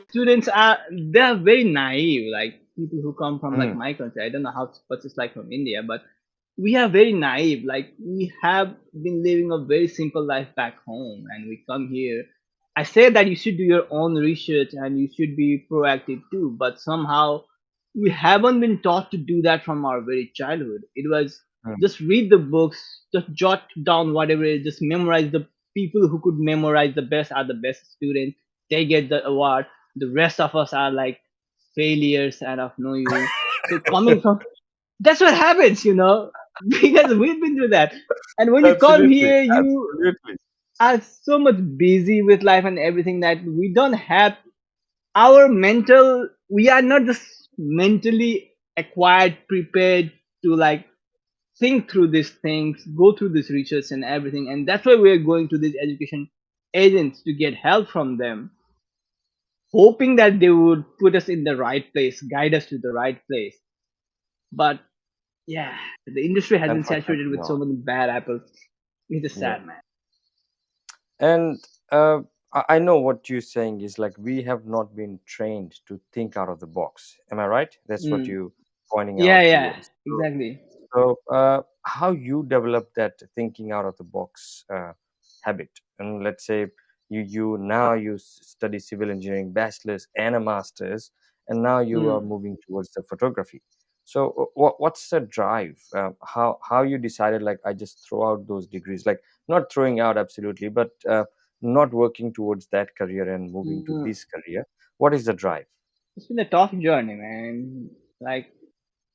Students are they're very naive, like people who come from like Hmm. my country. I don't know how what it's like from India, but we are very naive. Like we have been living a very simple life back home, and we come here. I say that you should do your own research and you should be proactive too, but somehow we haven't been taught to do that from our very childhood. It was Hmm. just read the books, just jot down whatever it is, just memorize. The people who could memorize the best are the best students. They get the award. The rest of us are like failures and of no use. So coming from that's what happens, because we've been through that. And when you come Absolutely, here, you absolutely. are so much busy with life and everything that we don't have our mental. We are not just mentally acquired, prepared to like think through these things, go through this research and everything. And that's why we're going to these education agents to get help from them, hoping that they would put us in the right place, guide us to the right place. But yeah, the industry has been saturated Unfortunately, with so no. many bad apples. It's just Yeah. sad, man. And I know what you're saying is like we have not been trained to think out of the box. Am I right? That's what Mm. you pointing Yeah, out yeah, towards. So, exactly. how you develop that thinking out of the box habit? And let's say you study civil engineering, bachelor's and a master's, and now you are Mm. moving towards the photography. So, what's the drive? How you decided like I just throw out those degrees, like not throwing out absolutely, but not working towards that career and moving to Mm. this career. What is the drive? It's been a tough journey, man. Like,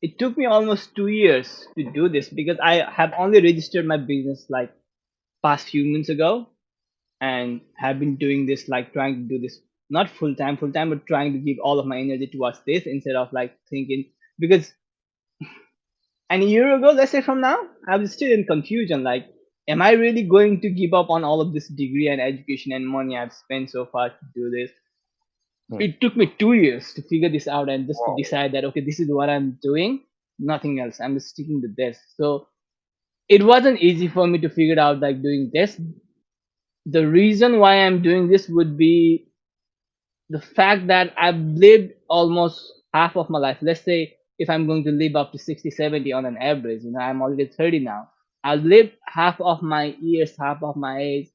it took me almost 2 years to do this because I have only registered my business like past few months ago, and have been doing this, like trying to do this not full time, but trying to give all of my energy towards this instead of like thinking, because and a year ago, let's say from now, I was still in confusion. Like, am I really going to give up on all of this degree and education and money I've spent so far to do this? Hmm. It took me 2 years to figure this out and just to Wow. decide that, okay, this is what I'm doing, nothing else. I'm just sticking to this. So it wasn't easy for me to figure out like doing this. The reason why I'm doing this would be the fact that I've lived almost half of my life. Let's say if I'm going to live up to 60, 70 on an average, I'm already 30 now. I've lived half of my years, half of my age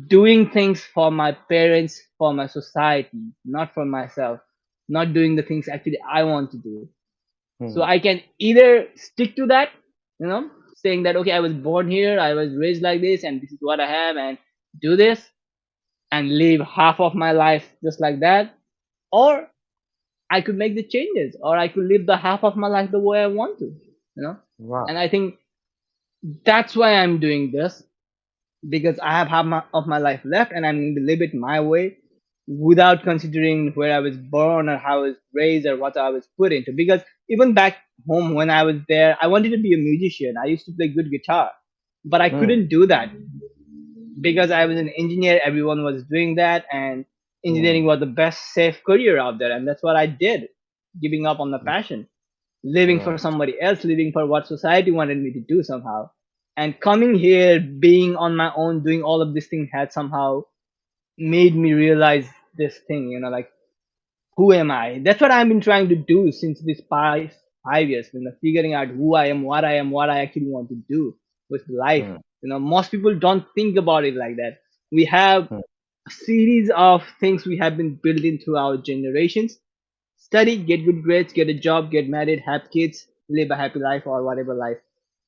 doing things for my parents, for my society, not for myself, not doing the things actually I want to do. So Hmm. I can either stick to that, saying that, okay, I was born here, I was raised like this, and this is what I have, and do this and live half of my life just like that, or I could make the changes, or I could live the half of my life the way I want to, you know. Wow. And I think that's why I'm doing this, because I have of my life left, and I'm going to live it my way, without considering where I was born or how I was raised or what I was put into. Because even back home when I was there, I wanted to be a musician. I used to play good guitar, but I Hmm. couldn't do that because I was an engineer. Everyone was doing that, and engineering Hmm. was the best safe career out there, and that's what I did, giving up on the passion, living for Right. somebody else, living for what society wanted me to do somehow. And coming here, being on my own, doing all of these things had somehow made me realize this thing, like, who am I? That's what I've been trying to do since these past 5 years, figuring out who I am, what I actually want to do with life. Hmm. Most people don't think about it like that. We have Hmm. a series of things we have been building through our generations: study, get good grades, get a job, get married, have kids, live a happy life, or whatever life.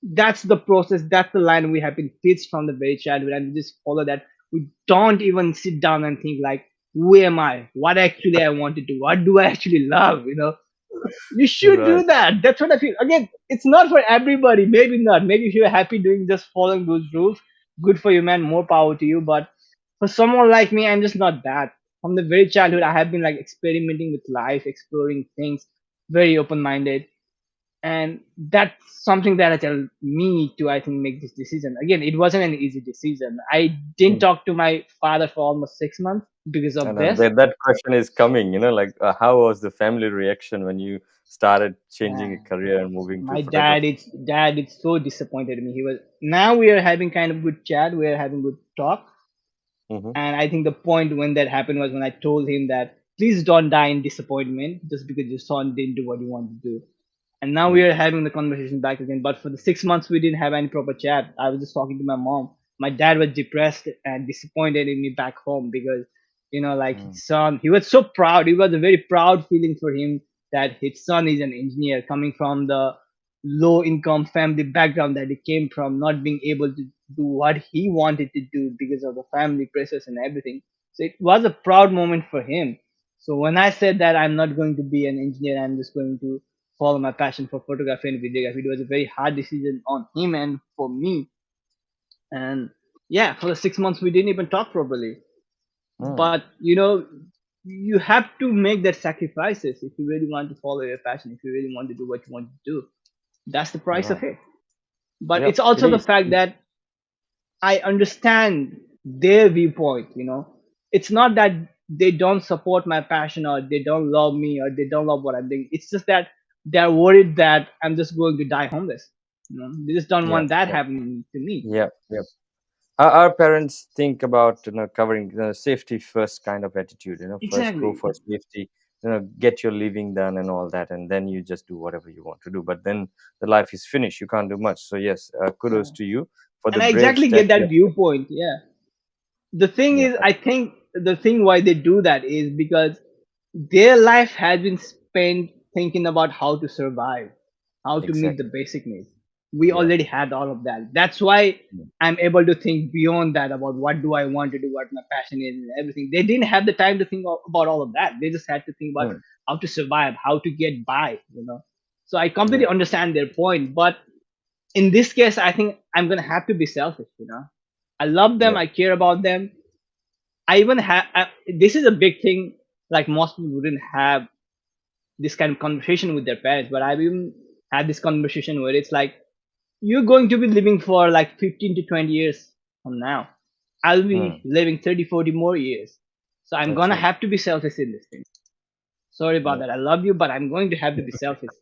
That's the process. That's the line we have been teach from the very childhood, and we just follow that. We don't even sit down and think like, who am I? What actually I want to do? What do I actually love? You should Right. do that. That's what I feel. Again, it's not for everybody. Maybe not. Maybe if you're happy doing just following those rules, good for you, man. More power to you. But for someone like me, I'm just not that. From the very childhood, I have been like experimenting with life, exploring things, very open minded, and that's something that I tell me to, I think, make this decision. Again, it wasn't an easy decision. I didn't Hmm. talk to my father for almost 6 months because of And this. that question is coming, like how was the family reaction when you started changing a Yeah. career and moving to My dad, photography? it's so disappointed in me. He was Now we are having kind of good chat. We are having good talk. Mm-hmm. And I think the point when that happened was when I told him that please don't die in disappointment just because your son didn't do what you wanted to do. And now we Mm. are having the conversation back again. But for the 6 months, we didn't have any proper chat. I was just talking to my mom. My dad was depressed and disappointed in me back home because, like Mm. his son, he was so proud. It was a very proud feeling for him that his son is an engineer coming from the low income family background that he came from, not being able to do what he wanted to do because of the family pressures and everything. So it was a proud moment for him. So when I said that I'm not going to be an engineer, I'm just going to follow my passion for photography and videography, it was a very hard decision on him and for me. And yeah, for the 6 months we didn't even talk properly. Mm. But you have to make that sacrifices if you really want to follow your passion, if you really want to do what you want to do. That's the price of Right. it. But Yep. it's It also the is. fact that I understand their viewpoint. It's not that they don't support my passion or they don't love me or they don't love what I'm doing. It's just that they're worried that I'm just going to die homeless. They just don't Yep. want that Yep. happening to me. Yep. Yep. Our parents think about covering the safety first kind of attitude. First go Exactly. for safety. Get your living done and all that, and then you just do whatever you want to do. But then the life is finished. You can't do much. So yes, kudos Yeah. to you for the And I brave exactly step get you that have taken. viewpoint. Yeah. The thing Yep. is, I think the thing why they do that is because their life has been spent thinking about how to survive, how to meet the Exactly. basic needs. We Yep. already had all of that. That's why Yep. I'm able to think beyond that about what do I want to do, what my passion is, and everything. They didn't have the time to think about all of that. They just had to think about Mm. how to survive, how to get by. So I completely Yeah. understand their point, but in this case, I think I'm gonna have to be selfish. I love them, Yep. I care about them. I even have. This is a big thing. Like most people wouldn't have this kind of conversation with their parents, but I've even had this conversation where it's like you're going to be living for like 15 to 20 years from now. I'll be Mm. living 30, 40 more years. So I'm That's gonna right. have to be selfish in this thing. Sorry about Yep. that. I love you, but I'm going to have to be selfish.